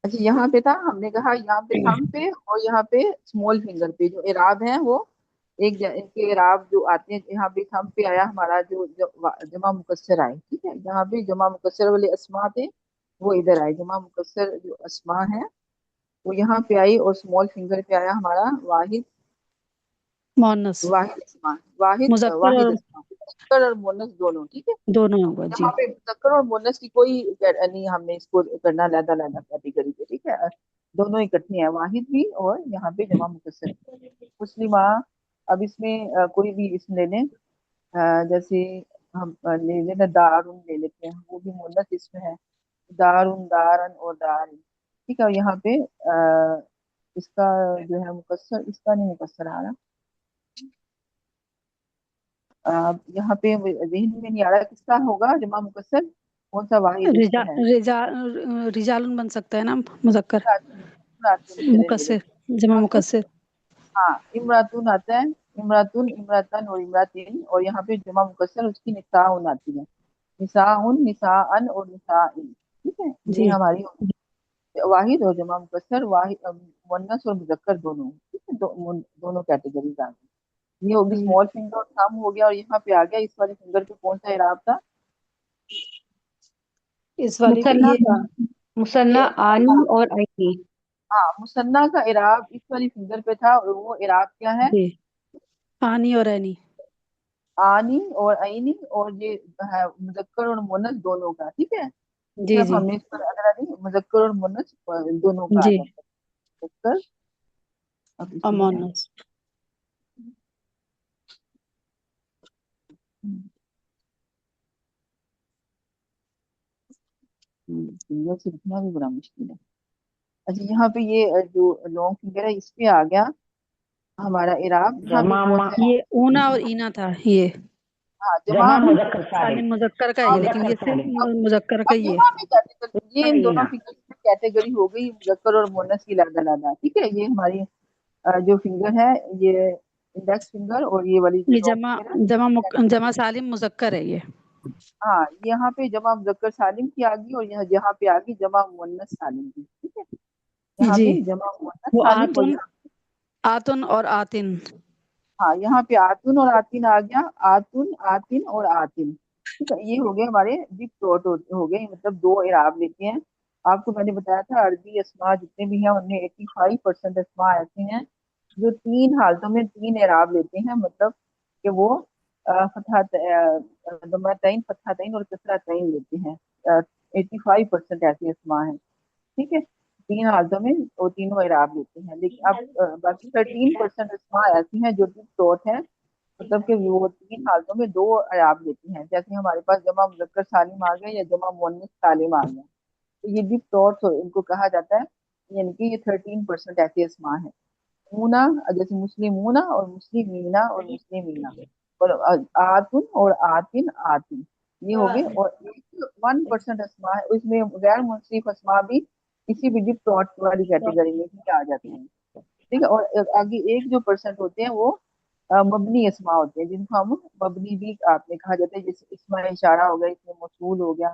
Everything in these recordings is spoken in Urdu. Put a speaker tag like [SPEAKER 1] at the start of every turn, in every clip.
[SPEAKER 1] اچھا یہاں پہ تھا، ہم نے کہا یہاں پہ تھم پہ اور یہاں پہ اسمال فنگر پہ جو اعراب ہیں وہ ان کے اعراب جو آتے ہیں، یہاں پہ تھم پہ آیا ہمارا جو جمع مکسر آئے، ٹھیک ہے، یہاں پہ جمع مکسر والے اسما تھے وہ ادھر آئے، جمع مکسر جو اسما ہے وہ یہاں پہ آئی، اور اسمال فنگر پہ آیا ہمارا واحد،
[SPEAKER 2] مؤنث
[SPEAKER 1] واحد اسما، واحد
[SPEAKER 2] مذکر
[SPEAKER 1] واحد
[SPEAKER 2] اور
[SPEAKER 1] اسما، مذکر اور مؤنث دونوں، ٹھیک ہے۔
[SPEAKER 2] دونوں ہوگا جی۔
[SPEAKER 1] یہاں پہ مذکر اور مؤنث کی کوئی نہیں، ہم نے اس کو کرنا علیحدہ علیحدہ کیٹیگری پہ، ٹھیک ہے، دونوں اکٹھے ہیں، واحد بھی اور یہاں پہ جمع مکسر مسلمہ۔ اب اس میں کوئی بھی اسم لے لیں، جیسے ہم لے لیں نا دارن لے لیتے ہیں، وہ بھی مؤنث اسم ہے، دارن دارن اور دارن، ٹھیک ہے، یہاں پہ اس کا جو ہے مکسر، اس کا نہیں مکسر آ رہا، یہاں پہ ذہن میں نہیں آ رہا کس کا ہوگا جمع مکسر، کون سا واحد اسم ہے۔
[SPEAKER 2] رجال بن سکتا ہے نا مذکر،
[SPEAKER 1] امراتن چلے لے
[SPEAKER 2] مکسر،
[SPEAKER 1] لیتے
[SPEAKER 2] جمع
[SPEAKER 1] ہیں،
[SPEAKER 2] مکسر۔
[SPEAKER 1] ہاں امراتن آتا ہے، امراتن امراتن اور امراتین، اور یہاں پہ جمع مکسر اس کی نساء آتی ہے، نساء نساءن اور نسائن، ٹھیک ہے،
[SPEAKER 2] جی
[SPEAKER 1] یہ ہماری واحد اور جمع مکسر، واحد مؤنث اور مذکر دونوں، ٹھیک ہے، دونوں کیٹیگریز آ گئی، یہ ہوگی اسمال فنگر اور تھم ہو گیا، اور یہاں پہ آ گیا اس والے فنگر پہ کون سا اعراب تھا،
[SPEAKER 2] اس والی پہ
[SPEAKER 3] مثنیٰ
[SPEAKER 2] یہ
[SPEAKER 3] کا، مثنیٰ
[SPEAKER 1] یہ
[SPEAKER 3] آنی اور عینی۔
[SPEAKER 1] ہاں مثنیٰ کا اعراب اس والی فنگر پہ تھا، اور وہ اعراب کیا ہے،
[SPEAKER 2] جی آنی اور عینی۔
[SPEAKER 1] آنی اور عینی، اور یہ ہے مذکر اور مؤنث دونوں کا، ٹھیک ہے،
[SPEAKER 2] جی
[SPEAKER 1] صرف
[SPEAKER 2] جی
[SPEAKER 1] ہم نے اس پر اگر مذکر اور مؤنث دونوں کا آ
[SPEAKER 2] جی
[SPEAKER 1] جاتا ہے مذکر۔ اب اس میں
[SPEAKER 2] امونس۔
[SPEAKER 1] فنگر سے لکھنا بھی بڑا مشکل ہے۔ اچھا یہاں پہ یہ جو لانگ فنگر ہے اس پہ آ گیا ہمارا اعراب، یہاں پہ کون سا ہے،
[SPEAKER 2] یہ اونا اور اینا تھا، یہ
[SPEAKER 1] ہاں جمع
[SPEAKER 3] جمع مذکر سالم،
[SPEAKER 2] سالم مذکر کا ہے یہ، لیکن
[SPEAKER 3] مذکر
[SPEAKER 2] یہ
[SPEAKER 3] سالم،
[SPEAKER 2] صرف مذکر کا
[SPEAKER 1] اب
[SPEAKER 2] ہی ہے۔
[SPEAKER 1] یہاں بھی کیٹیگری، یہ ان دونوں
[SPEAKER 3] اینا۔
[SPEAKER 1] فنگر میں کیٹیگری ہو گئی مذکر اور مؤنث کی علیحدہ علیحدہ، ٹھیک ہے، یہ ہماری جو فنگر ہے یہ انڈیکس فنگر، اور یہ والی جو
[SPEAKER 2] یہ
[SPEAKER 1] لانگ فنگر ہے
[SPEAKER 2] جمع سالم مذکر ہے یہ۔
[SPEAKER 1] ہاں یہاں پہ جمع مذکر سالم کی آ گئی، اور یہاں پہ آ گئی جمع مؤنث سالم کی، ٹھیک ہے، یہاں
[SPEAKER 2] جی
[SPEAKER 1] پہ جمع مؤنث
[SPEAKER 2] وہ
[SPEAKER 1] سالم، اور
[SPEAKER 2] آتن،
[SPEAKER 1] یہاں
[SPEAKER 2] آتن اور آتن۔
[SPEAKER 1] ہاں یہاں پہ آتن اور آتن آ گیا، آتن آتن اور آتن، ٹھیک ہے، یہ ہو گئے ہمارے ڈپ ٹوٹ ہو گئے، مطلب دو اعراب لیتے ہیں۔ آپ کو میں نے بتایا تھا عربی اسما جتنے بھی ہیں ان میں 85% اسما ایسے ہیں جو تین حالتوں میں تین اعراب لیتے ہیں، مطلب کہ وہ ضمتین فتحتین اور کسرتین لیتے ہیں، 85% ایسے اسما ہیں، ٹھیک ہے، تین حالتوں میں وہ تینوں اعراب لیتے ہیں، لیکن اب باقی 13% اسما ایسی ہیں جو ٹوٹ ہے، مطلب کہ وہ تین حالتوں میں دو اعراب لیتی ہیں، جیسے ہمارے پاس جمع مذکر سالم آ گیا یا جمع مؤنث سالم آ گیا، تو یہ ڈپ ٹوٹ ان کو کہا جاتا ہے، یعنی کہ یہ 13% ایسے اسما ہیں، مونا جیسے مسلمونا اور مسلمینا اور مسلمینا، اور آتن اور آتن آتن، یہ ہو گئے، اور 1% اسما ہے اس میں غیر منصرف اسما بھی کسی بھی ڈپ ٹوٹ والی کیٹیگری میں بھی آ جاتے ہیں، ٹھیک ہے، اور آگے ایک جو پرسنٹ ہوتے ہیں وہ مبنی اسما ہوتے ہیں، جن کو ہم مبنی بھی آپ نے کہا جاتا ہے، جیسے اسم اشارہ ہو گیا، اسم موصول ہو گیا،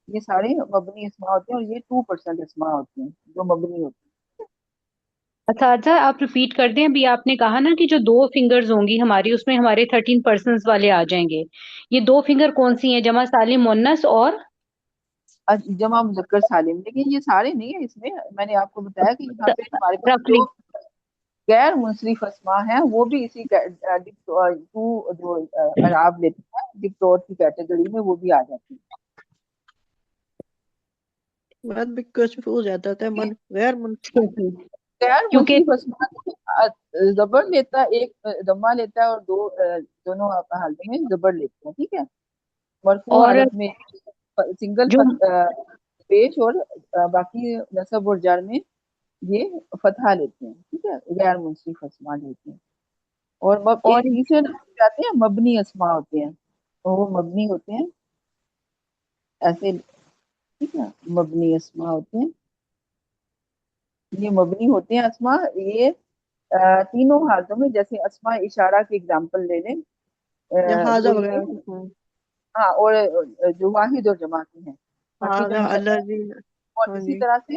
[SPEAKER 1] یہ سارے مبنی اسما ہوتے ہیں، اور یہ 2% اسما ہوتے ہیں جو مبنی ہوتے
[SPEAKER 3] اساتذہ آپ ریپیٹ کر دیں، ابھی آپ نے کہا نا کہ جو دو فنگرز ہوں گی ہماری اس میں ہمارے 13% والے آ جائیں گے، یہ دو فنگر کون سی ہیں؟ جمع سالم مؤنث اور
[SPEAKER 1] ہیں، جمع مذکر سالم، لیکن یہ سارے نہیں ہے، اس میں نے آپ کو بتایا کہ یہاں پہ ہمارے پاس
[SPEAKER 3] رفلی۔
[SPEAKER 1] جو غیر منصرف اسما ہیں وہ بھی اسی جو اعراب لیتے ہیں ڈپ ٹوٹ کی کیٹیگری میں، وہ بھی آ جاتی ہیں،
[SPEAKER 4] بات بھی کچھ ہو جاتا تھا غیر منصف۔
[SPEAKER 1] غیر
[SPEAKER 3] کیونکہ
[SPEAKER 1] منصرف اسما زبر لیتا ہے، ایک ضمہ لیتا ہے، اور دونوں حالتوں میں زبر لیتے ہیں، ٹھیک ہے، مرفوع
[SPEAKER 3] اور
[SPEAKER 1] حالت میں سنگل
[SPEAKER 3] جو
[SPEAKER 1] پیش، اور باقی نصب اور جر میں یہ فتحہ لیتے ہیں، ٹھیک ہے، غیر منصرف اسما لیتے ہیں، اور
[SPEAKER 3] اور
[SPEAKER 1] ایک تیسرے نمبر پہ آتے ہیں مبنی اسما ہوتے ہیں، تو وہ مبنی ہوتے ہیں ایسے، ٹھیک ہے، مبنی اسما ہوتے ہیں، یہ مبنی ہوتے ہیں اسما، یہ تینوں حالتوں میں، جیسے اسما اشارہ کی اگزامپل لے لیں،
[SPEAKER 4] جہازہ
[SPEAKER 1] تو یہ
[SPEAKER 4] وغیرہ،
[SPEAKER 1] ہاں، اور جو واحد اور جمع کی ہیں، باقی جو
[SPEAKER 4] ہاں
[SPEAKER 1] مثنیٰ
[SPEAKER 4] الذین،
[SPEAKER 1] اور
[SPEAKER 4] ہاں
[SPEAKER 1] اسی
[SPEAKER 4] جی،
[SPEAKER 1] طرح سے